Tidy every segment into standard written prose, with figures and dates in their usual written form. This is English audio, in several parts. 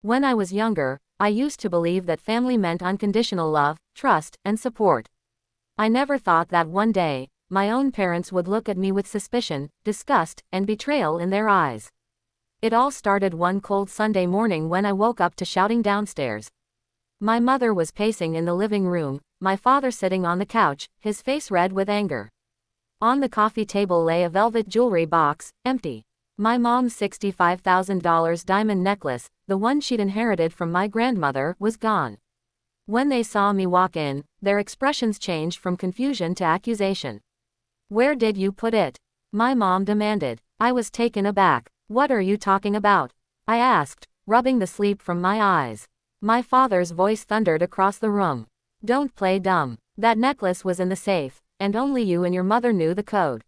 When I was younger, I used to believe that family meant unconditional love, trust, and support. I never thought that one day, my own parents would look at me with suspicion, disgust, and betrayal in their eyes. It all started one cold Sunday morning when I woke up to shouting downstairs. My mother was pacing in the living room, my father sitting on the couch, his face red with anger. On the coffee table lay a velvet jewelry box, empty. My mom's $65,000 diamond necklace, the one she'd inherited from my grandmother, was gone. When they saw me walk in, their expressions changed from confusion to accusation. "Where did you put it?" my mom demanded. I was taken aback. "What are you talking about?" I asked, rubbing the sleep from my eyes. My father's voice thundered across the room. "Don't play dumb. That necklace was in the safe, and only you and your mother knew the code."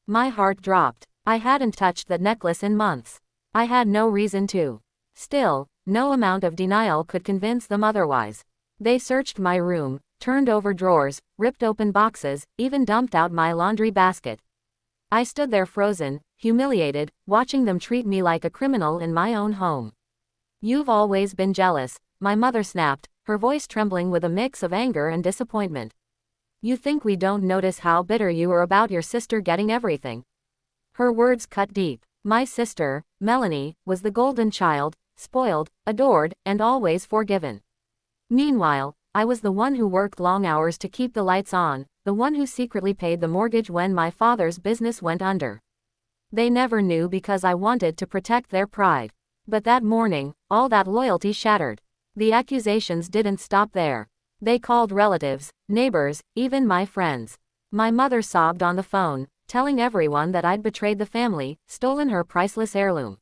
My heart dropped. I hadn't touched that necklace in months. I had no reason to. Still, no amount of denial could convince them otherwise. They searched my room, turned over drawers, ripped open boxes, even dumped out my laundry basket. I stood there frozen, humiliated, watching them treat me like a criminal in my own home. "You've always been jealous," my mother snapped, her voice trembling with a mix of anger and disappointment. "You think we don't notice how bitter you are about your sister getting everything?" Her words cut deep. My sister, Melanie, was the golden child, spoiled, adored, and always forgiven. Meanwhile, I was the one who worked long hours to keep the lights on, the one who secretly paid the mortgage when my father's business went under. They never knew because I wanted to protect their pride. But that morning, all that loyalty shattered. The accusations didn't stop there. They called relatives, neighbors, even my friends. My mother sobbed on the phone, telling everyone that I'd betrayed the family, stolen her priceless heirloom.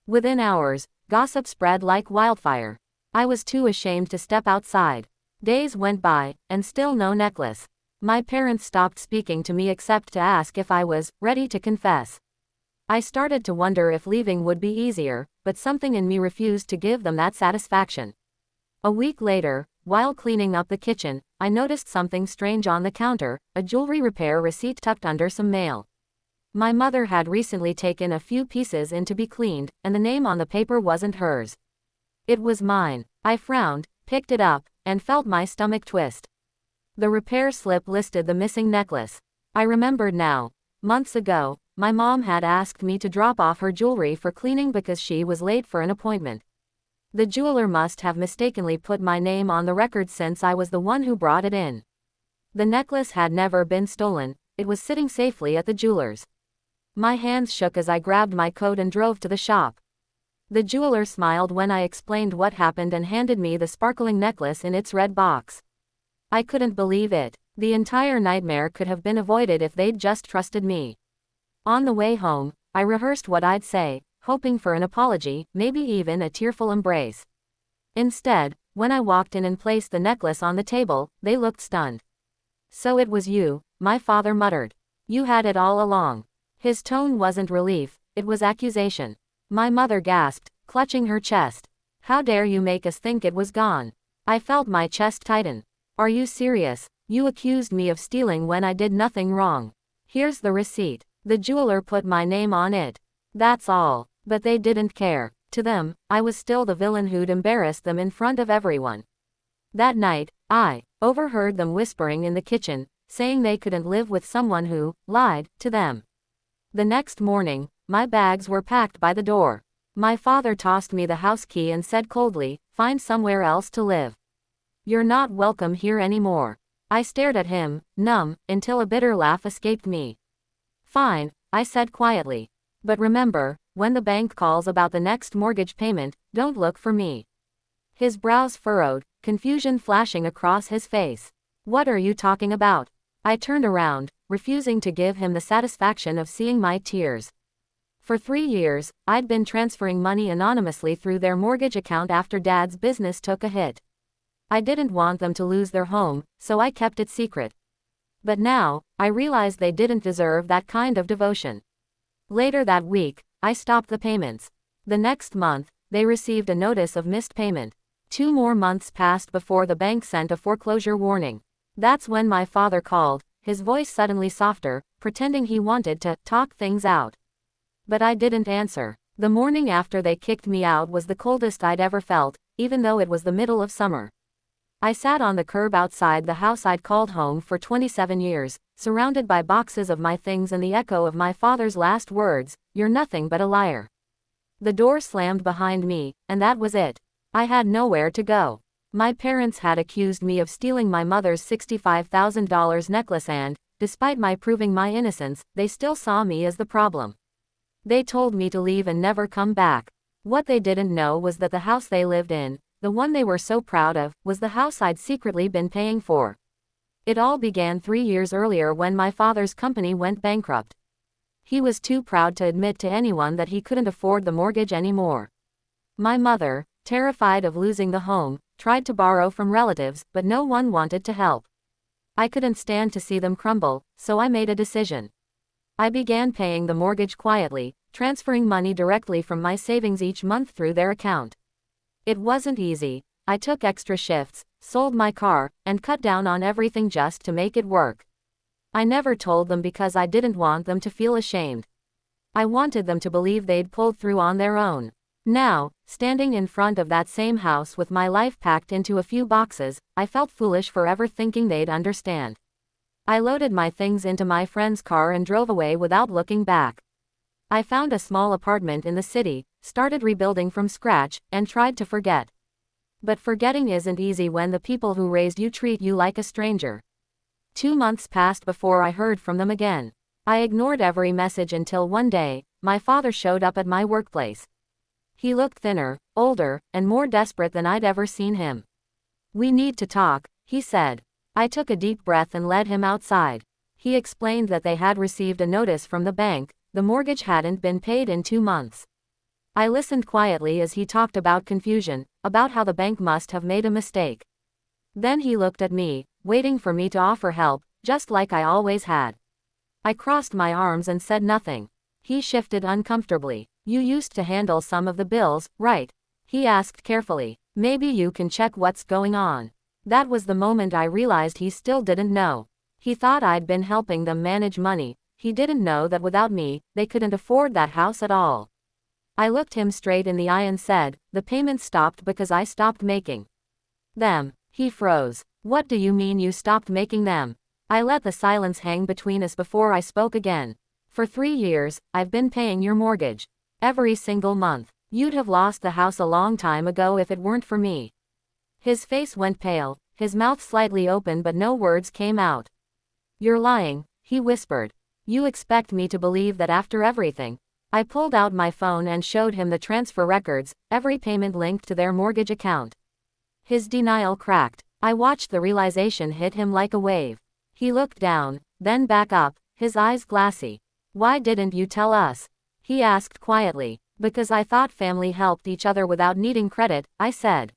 Within hours, gossip spread like wildfire. I was too ashamed to step outside. Days went by, and still no necklace. My parents stopped speaking to me except to ask if I was ready to confess. I started to wonder if leaving would be easier, but something in me refused to give them that satisfaction. A week later, while cleaning up the kitchen, I noticed something strange on the counter, a jewelry repair receipt tucked under some mail. My mother had recently taken a few pieces in to be cleaned, and the name on the paper wasn't hers. It was mine. I frowned, picked it up, and felt my stomach twist. The repair slip listed the missing necklace. I remembered now. Months ago, my mom had asked me to drop off her jewelry for cleaning because she was late for an appointment. The jeweler must have mistakenly put my name on the record since I was the one who brought it in. The necklace had never been stolen, it was sitting safely at the jeweler's. My hands shook as I grabbed my coat and drove to the shop. The jeweler smiled when I explained what happened and handed me the sparkling necklace in its red box. I couldn't believe it. The entire nightmare could have been avoided if they'd just trusted me. On the way home, I rehearsed what I'd say, hoping for an apology, maybe even a tearful embrace. Instead, when I walked in and placed the necklace on the table, they looked stunned. "So it was you," my father muttered. "You had it all along." His tone wasn't relief, it was accusation. My mother gasped, clutching her chest. "How dare you make us think it was gone?" I felt my chest tighten. "Are you serious? You accused me of stealing when I did nothing wrong. Here's the receipt." The jeweler put my name on it. That's all. But they didn't care. To them, I was still the villain who'd embarrassed them in front of everyone. That night, I overheard them whispering in the kitchen, saying they couldn't live with someone who lied to them. The next morning, my bags were packed by the door. My father tossed me the house key and said coldly, "Find somewhere else to live. You're not welcome here anymore." I stared at him, numb, until a bitter laugh escaped me. "Fine," I said quietly. "But remember, when the bank calls about the next mortgage payment, don't look for me." His brows furrowed, confusion flashing across his face. "What are you talking about?" I turned around, refusing to give him the satisfaction of seeing my tears. For 3 years, I'd been transferring money anonymously through their mortgage account after Dad's business took a hit. I didn't want them to lose their home, so I kept it secret. But now, I realized they didn't deserve that kind of devotion. Later that week, I stopped the payments. The next month, they received a notice of missed payment. 2 more months passed before the bank sent a foreclosure warning. That's when my father called, his voice suddenly softer, pretending he wanted to talk things out. But I didn't answer. The morning after they kicked me out was the coldest I'd ever felt, even though it was the middle of summer. I sat on the curb outside the house I'd called home for 27 years, surrounded by boxes of my things and the echo of my father's last words, "You're nothing but a liar." The door slammed behind me, and that was it. I had nowhere to go. My parents had accused me of stealing my mother's $65,000 necklace and, despite my proving my innocence, they still saw me as the problem. They told me to leave and never come back. What they didn't know was that the house they lived in, the one they were so proud of, was the house I'd secretly been paying for. It all began 3 years earlier when my father's company went bankrupt. He was too proud to admit to anyone that he couldn't afford the mortgage anymore. My mother, terrified of losing the home, tried to borrow from relatives, but no one wanted to help. I couldn't stand to see them crumble, so I made a decision. I began paying the mortgage quietly, transferring money directly from my savings each month through their account. It wasn't easy. I took extra shifts, sold my car, and cut down on everything just to make it work. I never told them because I didn't want them to feel ashamed. I wanted them to believe they'd pulled through on their own. Now, standing in front of that same house with my life packed into a few boxes, I felt foolish for ever thinking they'd understand. I loaded my things into my friend's car and drove away without looking back. I found a small apartment in the city, started rebuilding from scratch, and tried to forget. But forgetting isn't easy when the people who raised you treat you like a stranger. 2 months passed before I heard from them again. I ignored every message until one day, my father showed up at my workplace. He looked thinner, older, and more desperate than I'd ever seen him. "We need to talk," he said. I took a deep breath and led him outside. He explained that they had received a notice from the bank. The mortgage hadn't been paid in 2 months. I listened quietly as he talked about confusion, about how the bank must have made a mistake. Then he looked at me, waiting for me to offer help, just like I always had. I crossed my arms and said nothing. He shifted uncomfortably. "You used to handle some of the bills, right?" he asked carefully. "Maybe you can check what's going on." That was the moment I realized he still didn't know. He thought I'd been helping them manage money. He didn't know that without me, they couldn't afford that house at all. I looked him straight in the eye and said, "The payments stopped because I stopped making them." He froze. "What do you mean you stopped making them?" I let the silence hang between us before I spoke again. "For 3 years, I've been paying your mortgage. Every single month. You'd have lost the house a long time ago if it weren't for me." His face went pale, his mouth slightly open but no words came out. "You're lying," he whispered. "You expect me to believe that after everything?" I pulled out my phone and showed him the transfer records, every payment linked to their mortgage account. His denial cracked. I watched the realization hit him like a wave. He looked down, then back up, his eyes glassy. "Why didn't you tell us?" he asked quietly. "Because I thought family helped each other without needing credit," I said.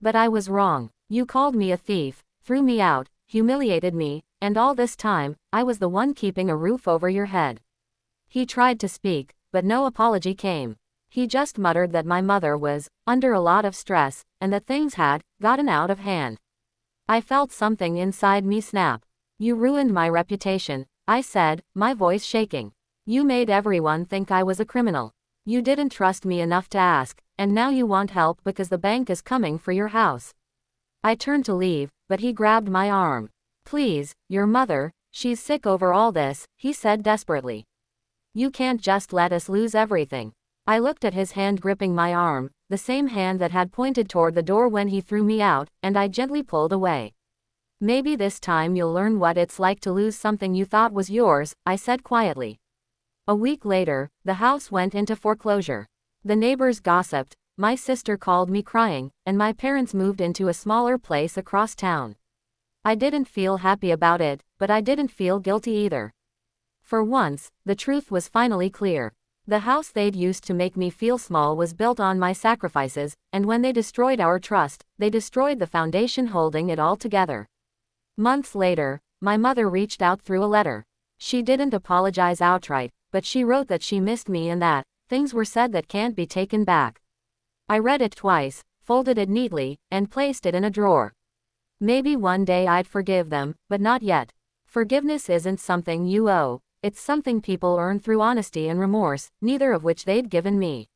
"But I was wrong. You called me a thief, threw me out, humiliated me, and all this time, I was the one keeping a roof over your head." He tried to speak, but no apology came. He just muttered that my mother was under a lot of stress, and that things had gotten out of hand. I felt something inside me snap. "You ruined my reputation," I said, my voice shaking. "You made everyone think I was a criminal. You didn't trust me enough to ask, and now you want help because the bank is coming for your house." I turned to leave, but he grabbed my arm. "Please, your mother, she's sick over all this," he said desperately. "You can't just let us lose everything." I looked at his hand gripping my arm, the same hand that had pointed toward the door when he threw me out, and I gently pulled away. "Maybe this time you'll learn what it's like to lose something you thought was yours," I said quietly. A week later, the house went into foreclosure. The neighbors gossiped, my sister called me crying, and my parents moved into a smaller place across town. I didn't feel happy about it, but I didn't feel guilty either. For once, the truth was finally clear. The house they'd used to make me feel small was built on my sacrifices, and when they destroyed our trust, they destroyed the foundation holding it all together. Months later, my mother reached out through a letter. She didn't apologize outright, but she wrote that she missed me and that things were said that can't be taken back. I read it twice, folded it neatly, and placed it in a drawer. Maybe one day I'd forgive them, but not yet. Forgiveness isn't something you owe. It's something people earn through honesty and remorse, neither of which they'd given me.